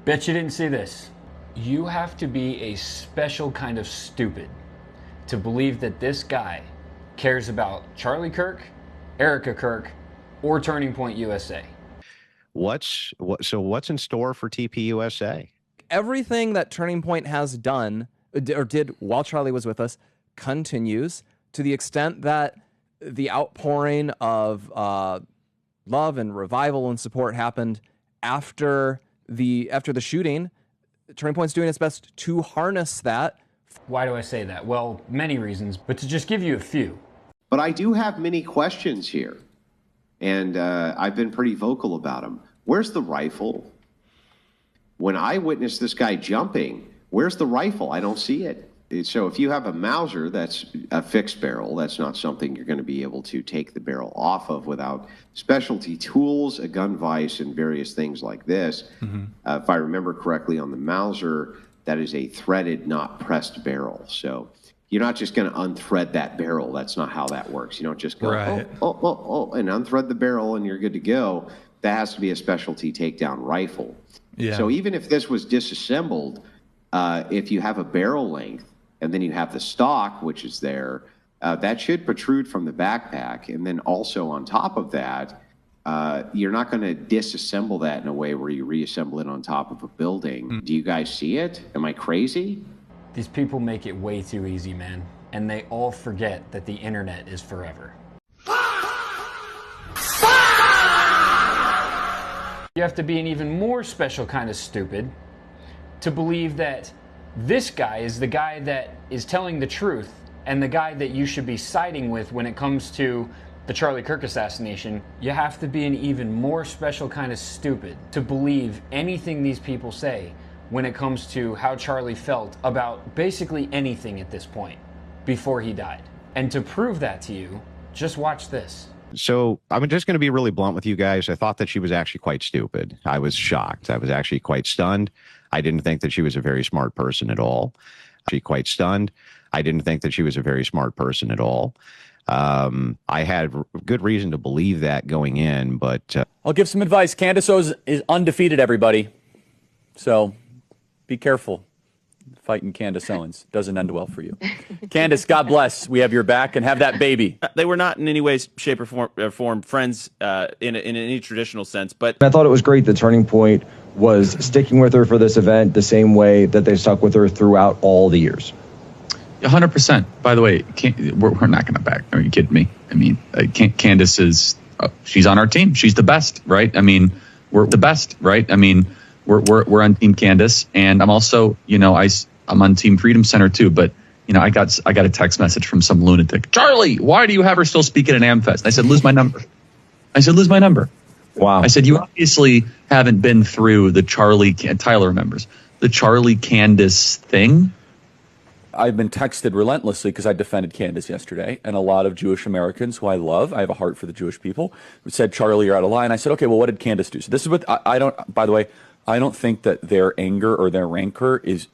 Bet you didn't see this. You have to be a special kind of stupid to believe that this guy cares about Charlie Kirk, Erica Kirk, or Turning Point USA. So what's in store for TPUSA? Everything that Turning Point has done or did while Charlie was with us continues, to the extent that the outpouring of love and revival and support happened after the shooting. Turning Point's doing its best to harness that. Why do I say that? Well, many reasons, but to just give you a few. But I do have many questions here, and I've been pretty vocal about them. Where's the rifle? When I witnessed this guy jumping, where's the rifle? I don't see it. So if you have a Mauser that's a fixed barrel, that's not something you're going to be able to take the barrel off of without specialty tools, a gun vise, and various things like this. If I remember correctly on the Mauser, that is a threaded, not pressed barrel. So you're not just going to unthread that barrel. That's not how that works. You don't just go, and unthread the barrel and you're good to go. That has to be a specialty takedown rifle. Yeah. So even if this was disassembled, if you have a barrel length, and then you have the stock, which is there, that should protrude from the backpack. And then also on top of that, you're not going to disassemble that in a way where you reassemble it on top of a building. Do you guys see it? Am I crazy? These people make it way too easy, man. And they all forget that the internet is forever. You have to be an even more special kind of stupid to believe that this guy is the guy that is telling the truth and the guy that you should be siding with when it comes to the Charlie Kirk assassination. You have to be an even more special kind of stupid to believe anything these people say when it comes to how Charlie felt about basically anything at this point before he died. And to prove that to you, just watch this. So I'm just going to be really blunt with you guys. I thought that she was actually quite stupid. I was shocked. I was actually quite stunned. I didn't think that she was a very smart person at all. She quite stunned. I didn't think that she was a very smart person at all. I had good reason to believe that going in, but I'll give some advice. Candace Owens is undefeated, everybody. So be careful. Fighting Candace Owens doesn't end well for you. Candace, God bless. We have your back and have that baby. They were not in any way, shape, or form friends in any traditional sense. But I thought it was great that Turning Point was sticking with her for this event the same way that they stuck with her throughout all the years. 100%. By the way, we're not going to back. Are you kidding me? I mean, Candace is she's on our team. She's the best, right? I mean, we're the best, right? I mean, we're on Team Candace, and I'm also, I'm on Team Freedom Center too. But I got a text message from some lunatic. Charlie, why do you have her still speaking at AmFest? And I said, lose my number. Wow. I said, you obviously haven't been through the Tyler remembers the Charlie Candace thing. I've been texted relentlessly because I defended Candace yesterday, and a lot of Jewish Americans who I love, I have a heart for the Jewish people, said, Charlie, you're out of line. I said, okay, well, what did Candace do? So this is what I don't, by the way, I don't think that their anger or their rancor is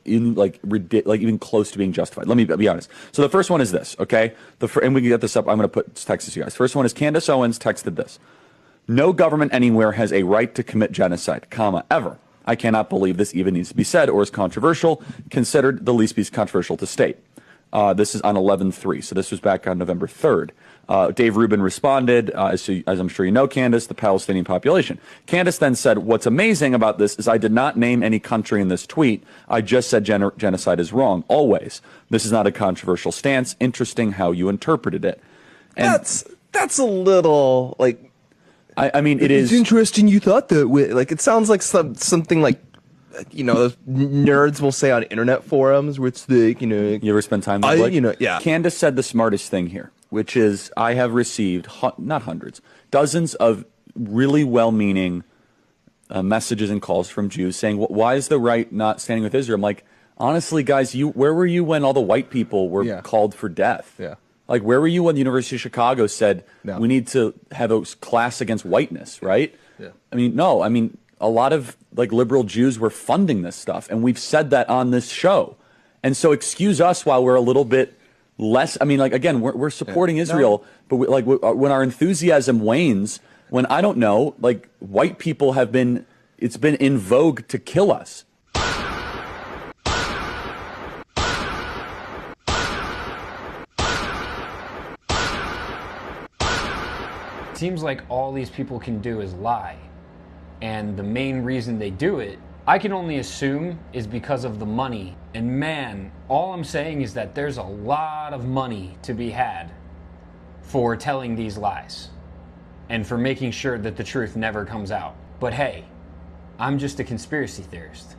even close to being justified. Let me be honest. So the first one is this, okay? And we can get this up. I'm going to put text to you guys. First one is Candace Owens texted this. No government anywhere has a right to commit genocide, comma, ever. I cannot believe this even needs to be said or is controversial, considered the least piece controversial to state. This is on 11/3, so this was back on November 3rd. Dave Rubin responded, as I'm sure you know, Candace, the Palestinian population. Candace then said, what's amazing about this is I did not name any country in this tweet. I just said genocide is wrong, always. This is not a controversial stance. Interesting how you interpreted it. And that's a little, like... I mean, it is... It's interesting you thought that way. Like, it sounds like something like, those nerds will say on internet forums where it's like, You ever spend time with yeah. Candace said the smartest thing here, which is I have received, not hundreds, dozens of really well-meaning messages and calls from Jews saying, why is the right not standing with Israel? I'm like, honestly, guys, where were you when all the white people were called for death? Yeah. Like, where were you when the University of Chicago said we need to have a class against whiteness, right? Yeah. I mean, a lot of liberal Jews were funding this stuff, and we've said that on this show. And so excuse us while we're a little bit less. I mean, again, we're supporting Israel, but when our enthusiasm wanes, when I don't know, white people have been It's been in vogue to kill us. Seems like all these people can do is lie. And the main reason they do it, I can only assume, is because of the money. And man, all I'm saying is that there's a lot of money to be had for telling these lies and for making sure that the truth never comes out. But hey, I'm just a conspiracy theorist.